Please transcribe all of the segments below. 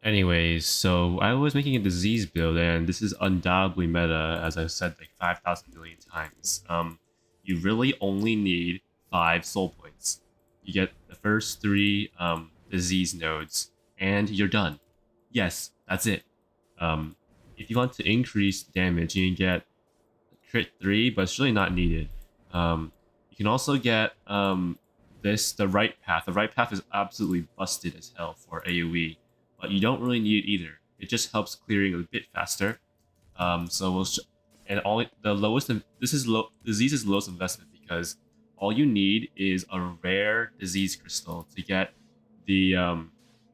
Anyways, so I was making a disease build, and this is undoubtedly meta, as I've said like 5,000 million times. You really only need 5 soul points. You get the first three disease nodes, and you're done. Yes, that's it. Um, if you want to increase damage, you can get crit 3, but it's really not needed. You can also get the right path. The right path is absolutely busted as hell for AoE, but you don't really need it either. It just helps clearing a bit faster. So we'll and all the lowest this is low disease is lowest investment because all you need is a rare disease crystal to get the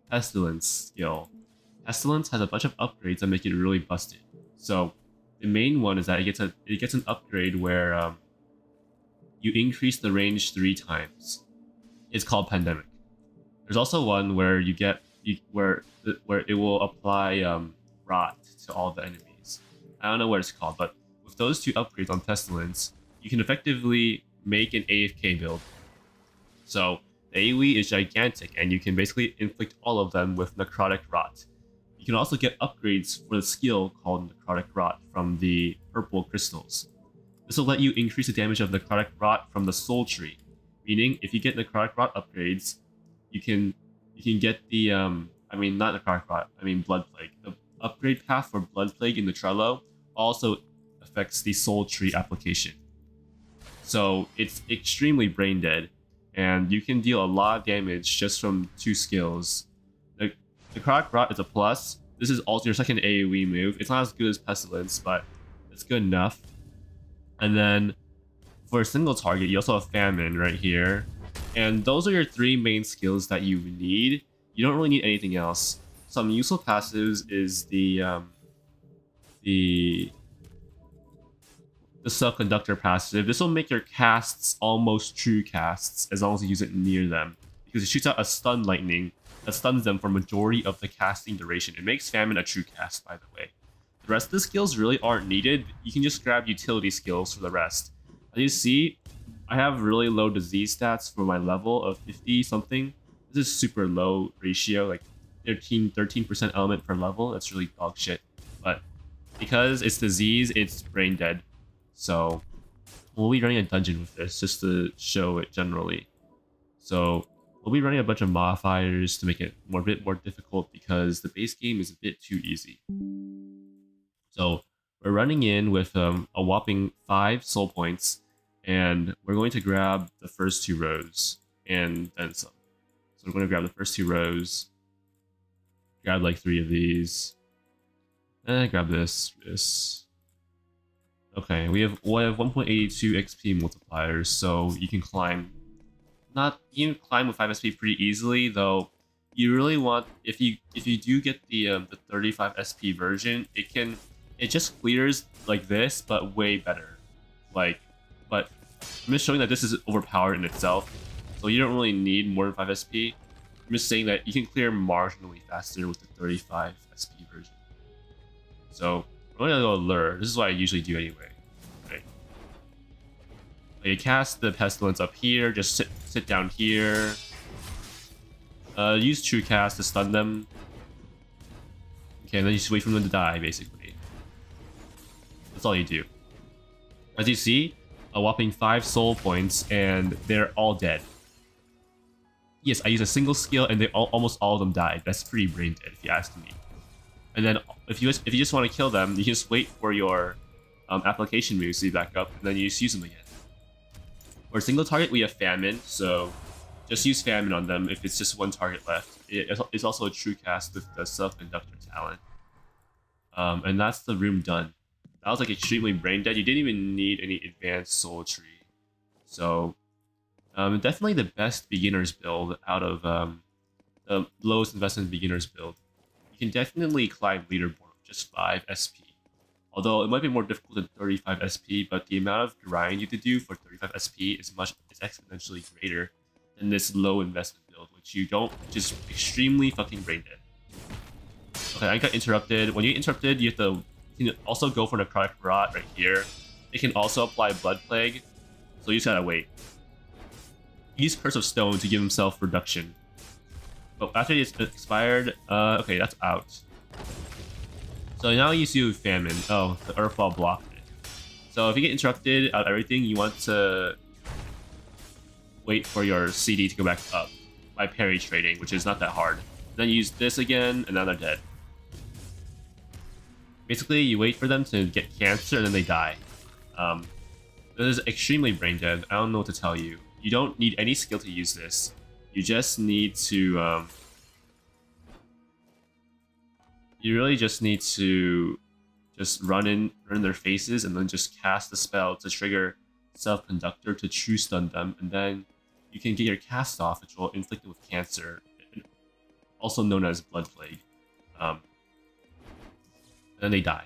pestilence skill. Pestilence has a bunch of upgrades that make it really busted. So the main one is that it gets an upgrade where you increase the range 3 times. It's called Pandemic. There's also one where where it will apply rot to all the enemies. I don't know what it's called, but with those two upgrades on Pestilence, you can effectively make an AFK build. So the AoE is gigantic, and you can basically inflict all of them with Necrotic Rot. You can also get upgrades for the skill called Necrotic Rot from the purple crystals. This will let you increase the damage of Necrotic Rot from the soul tree, meaning if you get Necrotic Rot upgrades, you can get the I mean not Necrotic Rot, I mean Blood Plague. The upgrade path for Blood Plague in the Trello also affects the soul tree application. So it's extremely brain dead, and you can deal a lot of damage just from 2 skills. The Necrotic Rot is a plus. This is also your second AoE move. It's not as good as Pestilence, but it's good enough. And then for a single target, you also have Famine right here. And those are your 3 main skills that you need. You don't really need anything else. Some useful passives is the Self-Conductor passive. This will make your casts almost true casts as long as you use it near them, because it shoots out a stun lightning that stuns them for majority of the casting duration. It makes Famine a true cast, by the way. The rest of the skills really aren't needed. You can just grab utility skills for the rest. As you see, I have really low disease stats for my level of 50 something. This is super low ratio, like 13% element per level. That's really dog shit. But because it's disease, it's brain dead. So we'll be running a dungeon with this just to show it generally. So we'll be running a bunch of modifiers to make it a bit more difficult because the base game is a bit too easy. So we're running in with a whopping 5 soul points, and we're going to grab the first 2 rows and then some. So we're going to grab the first 2 rows, grab like 3 of these, and grab this. Okay, we have 1.82 XP multipliers, so you can climb. You can climb with 5 SP pretty easily, though. You really want, if you do get the 35 SP version, it just clears like this, but way better. But I'm just showing that this is overpowered in itself, so you don't really need more than 5 SP. I'm just saying that you can clear marginally faster with the 35 SP version. So we're going to go Lure. This is what I usually do anyway. Right? You cast the Pestilence up here, just sit down here. Use True Cast to stun them. Okay, and then you just wait for them to die, basically. That's all you do. As you see, a whopping 5 soul points, and they're all dead. Yes, I used a single skill, and almost all of them died. That's pretty brain dead, if you ask me. And then, if you just want to kill them, you can just wait for your application moves to be back up, and then you just use them again. For a single target, we have Famine, so just use Famine on them if it's just 1 target left. It's also a true cast with the Self-Conductor talent. And that's the room done. That was like extremely brain dead. You didn't even need any advanced soul tree. So definitely the best beginner's build out of the lowest investment beginner's build. You can definitely climb leaderboard with just 5 SP. Although it might be more difficult than 35 SP, but the amount of grind you have to do for 35 SP is exponentially greater than this low investment build, which is extremely fucking brain dead. Okay, I got interrupted. When you get interrupted, you can also go for Necrotic Rot right here. It can also apply Blood Plague, so you just gotta wait. Use Curse of Stone to give himself reduction. But after it's expired, okay, that's out. So now you see famine. Oh, the earthfall blocked it. So if you get interrupted out of everything, you want to wait for your CD to go back up by parry trading, which is not that hard. Then you use this again, and now they're dead. Basically, you wait for them to get cancer, and then they die. This is extremely brain dead. I don't know what to tell you. You don't need any skill to use this. You just need to... you really just need to just run in their faces and then just cast the spell to trigger Self-Conductor to true stun them, and then you can get your cast off, which will inflict them with cancer, also known as Blood Plague. And then they die.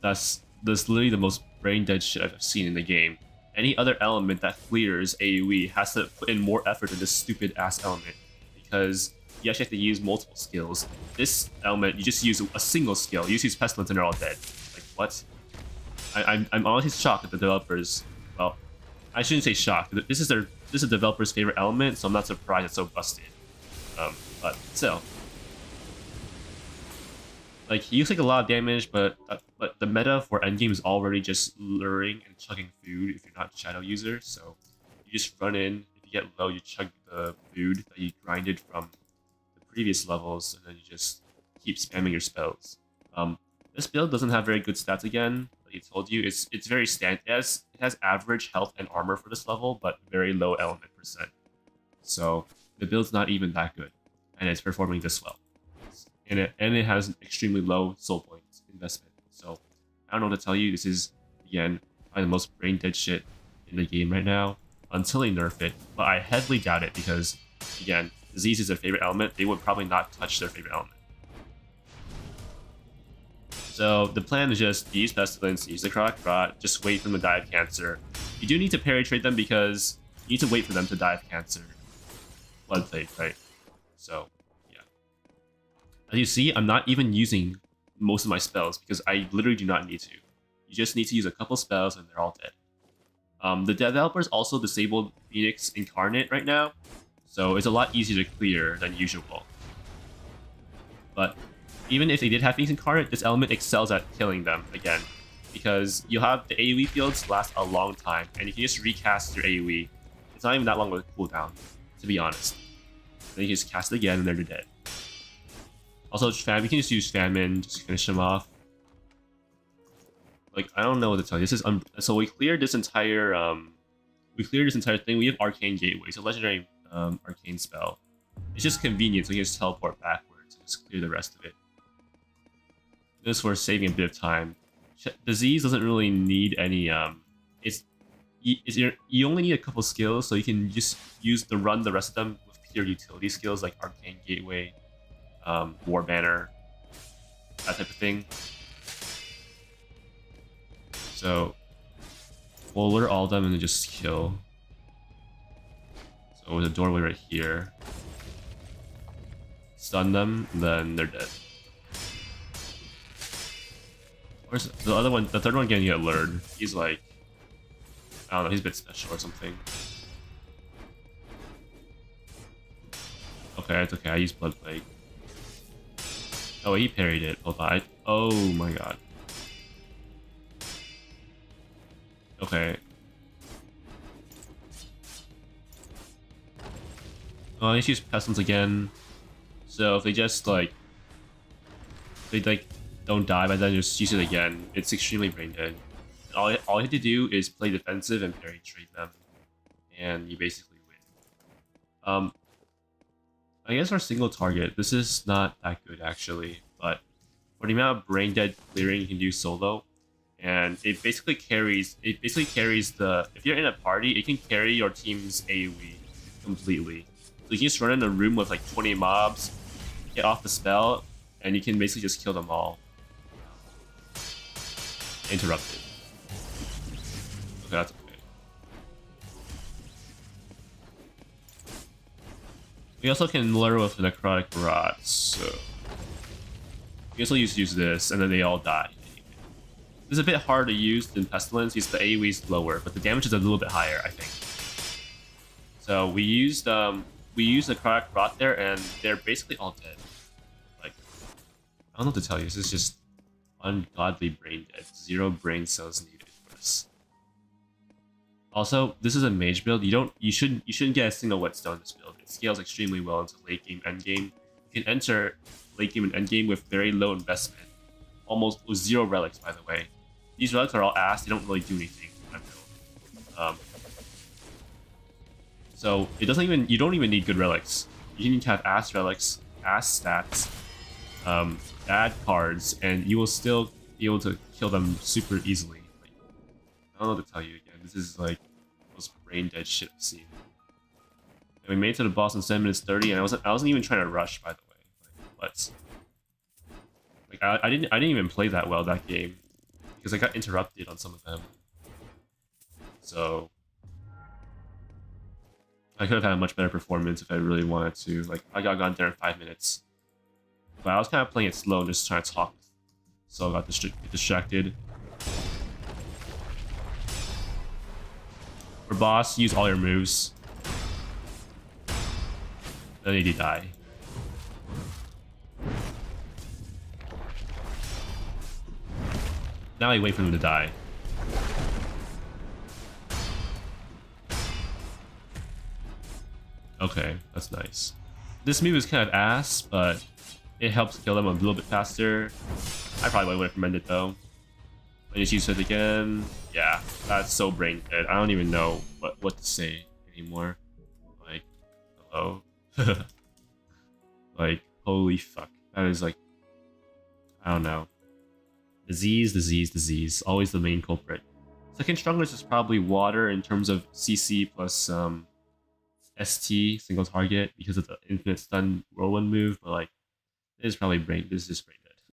That's literally the most brain dead shit I've seen in the game. Any other element that clears AoE has to put in more effort in this stupid ass element, because you actually have to use multiple skills. This element, you just use a single skill. You just use Pestilence and they're all dead. Like, what? I'm honestly shocked at the developers. Well, I shouldn't say shocked. This is the developer's favorite element, so I'm not surprised it's so busted. But still, like, he used like a lot of damage, but the meta for endgame is already just luring and chugging food if you're not a shadow user. So you just run in. If you get low, you chug the food that you grinded from the previous levels, and then you just keep spamming your spells. This build doesn't have very good stats again. Like I told you, it's very standard. It has average health and armor for this level, but very low element percent. So the build's not even that good, and it's performing this well. And it has an extremely low soul points investment. So I don't know what to tell you. This is, again, probably the most brain dead shit in the game right now until they nerf it. But I heavily doubt it because, again, disease is their favorite element. They would probably not touch their favorite element. So the plan is just use Pestilence, use the Necrotic Rot, just wait for them to die of cancer. You do need to parry trade them because you need to wait for them to die of cancer. Blood Plague, right? So, yeah. As you see, I'm not even using most of my spells because I literally do not need to. You just need to use a couple spells and they're all dead. The developers also disabled Phoenix Incarnate right now, so it's a lot easier to clear than usual. But even if they did have Phoenix Incarnate, this element excels at killing them again, because you'll have the AoE fields last a long time, and you can just recast your AoE. It's not even that long of a cooldown, to be honest. Then you just cast it again and they're dead. Also, you can just use Famine, just finish them off. Like, I don't know what to tell you. This is so we cleared this entire thing. We have Arcane Gateway, it's a legendary arcane spell. It's just convenient, so you can just teleport backwards and just clear the rest of it. This for saving a bit of time. Disease doesn't really need any you only need a couple skills, so you can just run the rest of them with pure utility skills like Arcane Gateway, War Banner, that type of thing. So we'll lure all of them and then just kill. So with a doorway right here, stun them, and then they're dead. Where's the other one? The third one can get lured. He's like, I don't know, he's a bit special or something. Okay, it's okay. I used Blood Plague. Oh, he parried it. Hold on. Oh my god. Okay. Oh, I need to use Pestilence again. So if they just don't die by then, just use it again. It's extremely brain dead. All you have to do is play defensive and parry trade them, and you basically win. I guess our single target, this is not that good actually, but for the amount of brain dead clearing you can do solo, and it basically carries the, if you're in a party, it can carry your team's AoE completely. So you can just run in a room with like 20 mobs, get off the spell, and you can basically just kill them all. Interrupted. Okay, that's okay. We also can lure with the Necrotic Rot, so we also use this, and then they all die. This is a bit harder to use than Pestilence because the AoE is lower, but the damage is a little bit higher, I think. So we used we use the crack rot there, and they're basically all dead. Like, I don't know what to tell you. This is just ungodly brain dead. 0 brain cells needed for this. Also, this is a mage build. You shouldn't get a single whetstone in this build. It scales extremely well into late game, end game. You can enter late game and end game with very low investment, almost with 0 relics. By the way, these relics are all ass. They don't really do anything in that build. So it doesn't even. You don't even need good relics. You need to have ass relics, ass stats, bad cards, and you will still be able to kill them super easily. Like, I don't know what to tell you again. This is like the most brain dead shit I've seen. And we made it to the boss in 7 minutes 30, and I wasn't even trying to rush, by the way. But like I didn't even play that well that game because I got interrupted on some of them. So I could have had a much better performance if I really wanted to. Like, I got gone there in 5 minutes. But I was kind of playing it slow and just trying to talk. So I got distracted. For boss, use all your moves. Then you die. Now you wait for them to die. Okay, that's nice. This move is kind of ass, but it helps kill them a little bit faster. I probably wouldn't recommend it though. I just use it again. Yeah, that's so brain dead. I don't even know what to say anymore. Like, hello? Like, holy fuck. That is like, I don't know. Disease. Always the main culprit. Second strongest is probably water in terms of CC plus ST, single target, because of the infinite stun whirlwind move, but like, this is just brain dead.